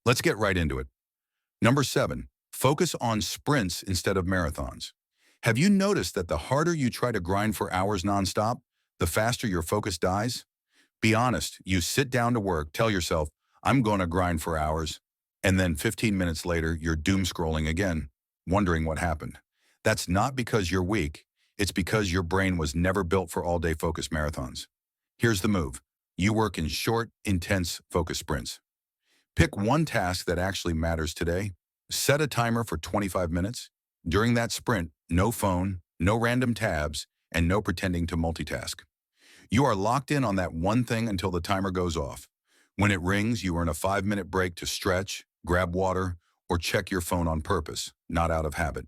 Let's get right into it. Number 7, focus on sprints instead of marathons. Have you noticed that the harder you try to grind for hours nonstop, the faster your focus dies? Be honest, you sit down to work, tell yourself, I'm going to grind for hours, and then 15 minutes later, you're doom scrolling again, wondering what happened. That's not because you're weak, it's because your brain was never built for all-day focus marathons. Here's the move. You work in short, intense focus sprints. Pick one task that actually matters today. Set a timer for 25 minutes. During that sprint, no phone, no random tabs, and no pretending to multitask. You are locked in on that one thing until the timer goes off. When it rings, you earn a 5-minute break to stretch, grab water, or check your phone on purpose, not out of habit.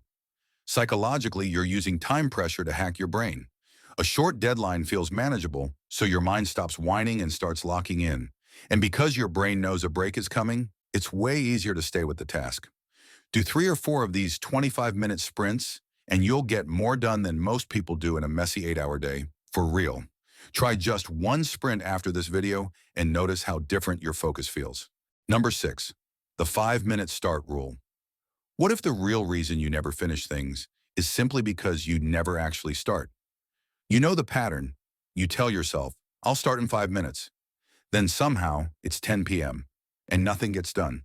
Psychologically, you're using time pressure to hack your brain. A short deadline feels manageable, so your mind stops whining and starts locking in. And because your brain knows a break is coming, it's way easier to stay with the task. Do 3 or 4 of these 25-minute sprints, and you'll get more done than most people do in a messy 8-hour day, for real. Try just one sprint after this video and notice how different your focus feels. Number 6, the 5-minute start rule. What if the real reason you never finish things is simply because you never actually start? You know the pattern. You tell yourself, I'll start in 5 minutes. Then somehow it's 10 p.m. and nothing gets done.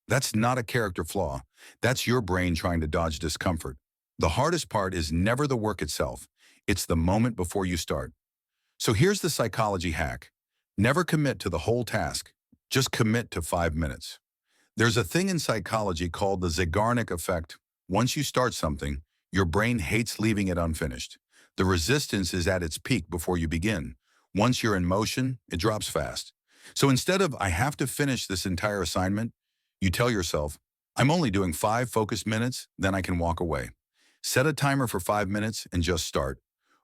That's not a character flaw. That's your brain trying to dodge discomfort. The hardest part is never the work itself. It's the moment before you start. So here's the psychology hack. Never commit to the whole task. Just commit to 5 minutes. There's a thing in psychology called the Zeigarnik effect. Once you start something, your brain hates leaving it unfinished. The resistance is at its peak before you begin. Once you're in motion, it drops fast. So instead of, I have to finish this entire assignment, you tell yourself, I'm only doing 5 focused minutes, then I can walk away. Set a timer for 5 minutes and just start.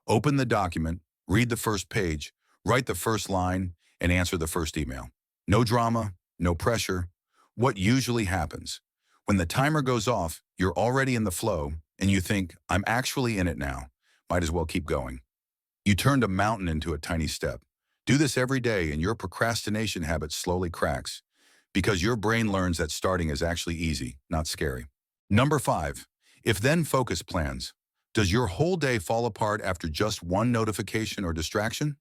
Open the document, read the first page, write the first line, and answer the first email. No drama, no pressure. What usually happens? When the timer goes off, you're already in the flow, and you think, I'm actually in it now. Might as well keep going. You turned a mountain into a tiny step. Do this every day, and your procrastination habit slowly cracks, because your brain learns that starting is actually easy, not scary. Number 5, if-then focus plans. Does your whole day fall apart after just one notification or distraction?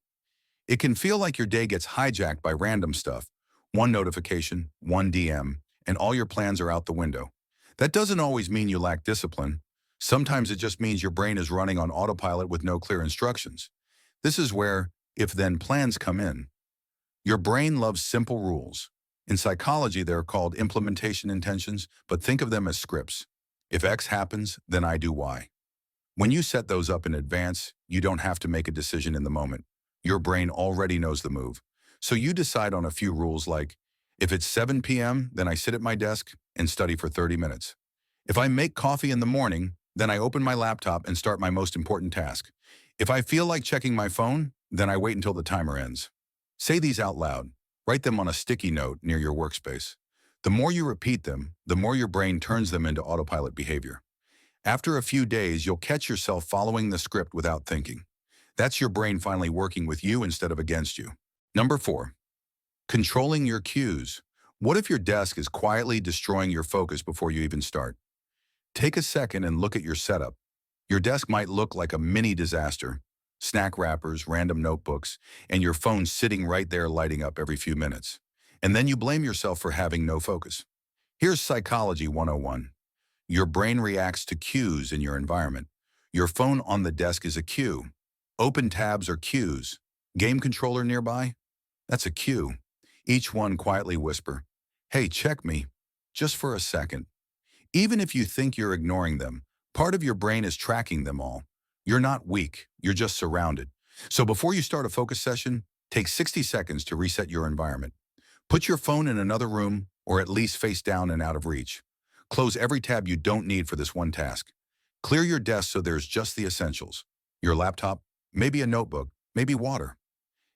It can feel like your day gets hijacked by random stuff. One notification, one DM, and all your plans are out the window. That doesn't always mean you lack discipline. Sometimes it just means your brain is running on autopilot with no clear instructions. This is where if-then plans come in. Your brain loves simple rules. In psychology, they're called implementation intentions, but think of them as scripts. If X happens, then I do Y. When you set those up in advance, you don't have to make a decision in the moment. Your brain already knows the move. So you decide on a few rules like, if it's 7 p.m., then I sit at my desk and study for 30 minutes. If I make coffee in the morning, then I open my laptop and start my most important task. If I feel like checking my phone, then I wait until the timer ends. Say these out loud. Write them on a sticky note near your workspace. The more you repeat them, the more your brain turns them into autopilot behavior. After a few days, you'll catch yourself following the script without thinking. That's your brain finally working with you instead of against you. Number 4, controlling your cues. What if your desk is quietly destroying your focus before you even start? Take a second and look at your setup. Your desk might look like a mini disaster. Snack wrappers, random notebooks, and your phone sitting right there lighting up every few minutes. And then you blame yourself for having no focus. Here's Psychology 101. Your brain reacts to cues in your environment. Your phone on the desk is a cue. Open tabs are cues. Game controller nearby? That's a cue. Each one quietly whisper, hey, check me, just for a second. Even if you think you're ignoring them, part of your brain is tracking them all. You're not weak, you're just surrounded. So before you start a focus session, take 60 seconds to reset your environment. Put your phone in another room, or at least face down and out of reach. Close every tab you don't need for this one task. Clear your desk so there's just the essentials. Your laptop, maybe a notebook, maybe water.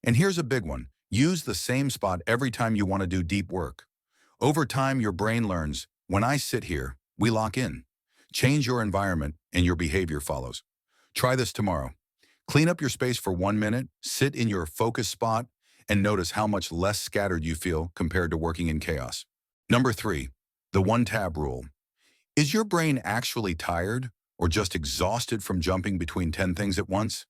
And here's a big one. Use the same spot every time you want to do deep work. Over time, your brain learns, when I sit here, we lock in. Change your environment and your behavior follows. Try this tomorrow. Clean up your space for 1 minute, sit in your focus spot, and notice how much less scattered you feel compared to working in chaos. Number 3, the one-tab rule. Is your brain actually tired or just exhausted from jumping between 10 things at once?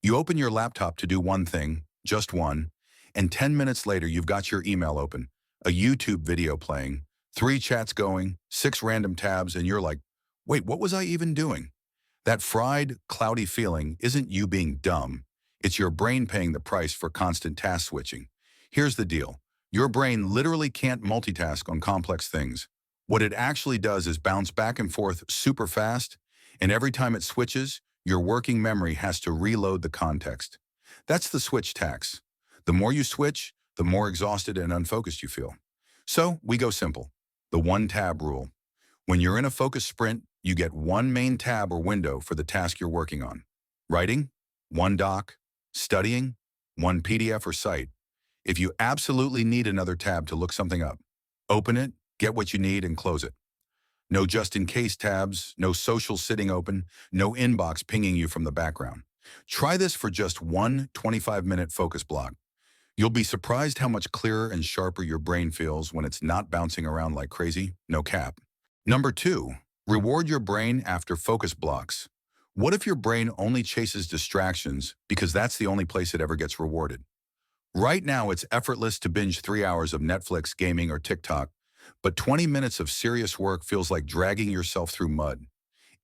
You open your laptop to do one thing, just one, and 10 minutes later you've got your email open, a YouTube video playing, 3 chats going, 6 random tabs, and you're like, wait, what was I even doing? That fried, cloudy feeling isn't you being dumb. It's your brain paying the price for constant task switching. Here's the deal. Your brain literally can't multitask on complex things. What it actually does is bounce back and forth super fast, and every time it switches, your working memory has to reload the context. That's the switch tax. The more you switch, the more exhausted and unfocused you feel. So we go simple. The one-tab rule. When you're in a focused sprint, you get one main tab or window for the task you're working on. Writing, one doc. Studying, one PDF or site. If you absolutely need another tab to look something up, open it, get what you need, and close it. No just-in-case tabs, no social sitting open, no inbox pinging you from the background. Try this for just one 25-minute focus block. You'll be surprised how much clearer and sharper your brain feels when it's not bouncing around like crazy, no cap. Number 2, reward your brain after focus blocks. What if your brain only chases distractions because that's the only place it ever gets rewarded? Right now, it's effortless to binge 3 hours of Netflix, gaming, or TikTok, but 20 minutes of serious work feels like dragging yourself through mud.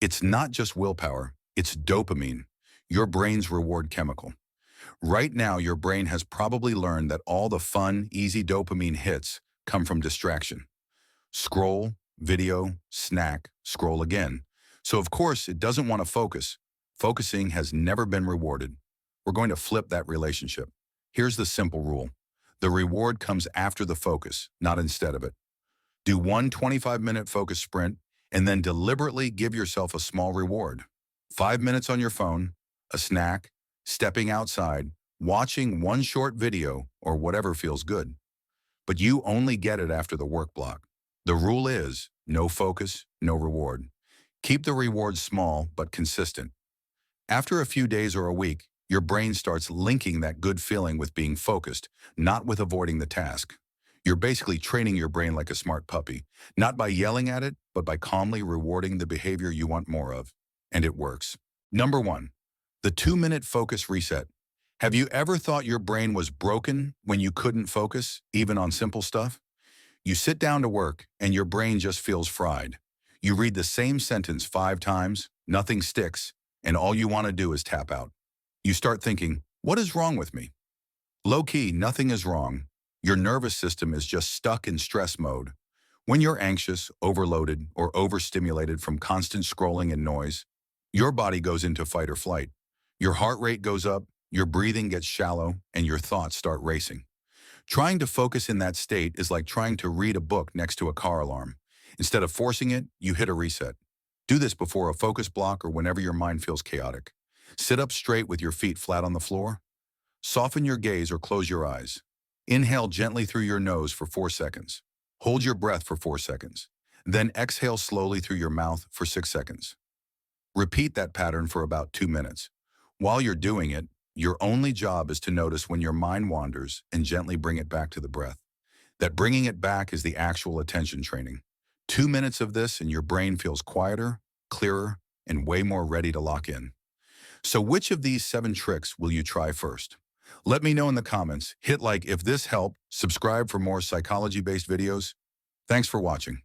It's not just willpower, it's dopamine, your brain's reward chemical. Right now, your brain has probably learned that all the fun, easy dopamine hits come from distraction. Scroll, video, snack, scroll again. So of course, it doesn't want to focus. Focusing has never been rewarded. We're going to flip that relationship. Here's the simple rule. The reward comes after the focus, not instead of it. Do one 25-minute focus sprint and then deliberately give yourself a small reward. 5 minutes on your phone, a snack, stepping outside, watching one short video, or whatever feels good. But you only get it after the work block. The rule is no focus, no reward. Keep the reward small but consistent. After a few days or a week, your brain starts linking that good feeling with being focused, not with avoiding the task. You're basically training your brain like a smart puppy, not by yelling at it, but by calmly rewarding the behavior you want more of. And it works. Number 1, the 2-minute focus reset. Have you ever thought your brain was broken when you couldn't focus, even on simple stuff? You sit down to work and your brain just feels fried. You read the same sentence 5 times, nothing sticks, and all you want to do is tap out. You start thinking, what is wrong with me? Low-key, nothing is wrong. Your nervous system is just stuck in stress mode. When you're anxious, overloaded, or overstimulated from constant scrolling and noise, your body goes into fight or flight. Your heart rate goes up, your breathing gets shallow, and your thoughts start racing. Trying to focus in that state is like trying to read a book next to a car alarm. Instead of forcing it, you hit a reset. Do this before a focus block or whenever your mind feels chaotic. Sit up straight with your feet flat on the floor. Soften your gaze or close your eyes. Inhale gently through your nose for 4 seconds. Hold your breath for 4 seconds. Then exhale slowly through your mouth for 6 seconds. Repeat that pattern for about 2 minutes. While you're doing it, your only job is to notice when your mind wanders and gently bring it back to the breath. That bringing it back is the actual attention training. 2 minutes of this and your brain feels quieter, clearer, and way more ready to lock in. So which of these 7 tricks will you try first? Let me know in the comments. Hit like if this helped, subscribe for more psychology-based videos. Thanks for watching.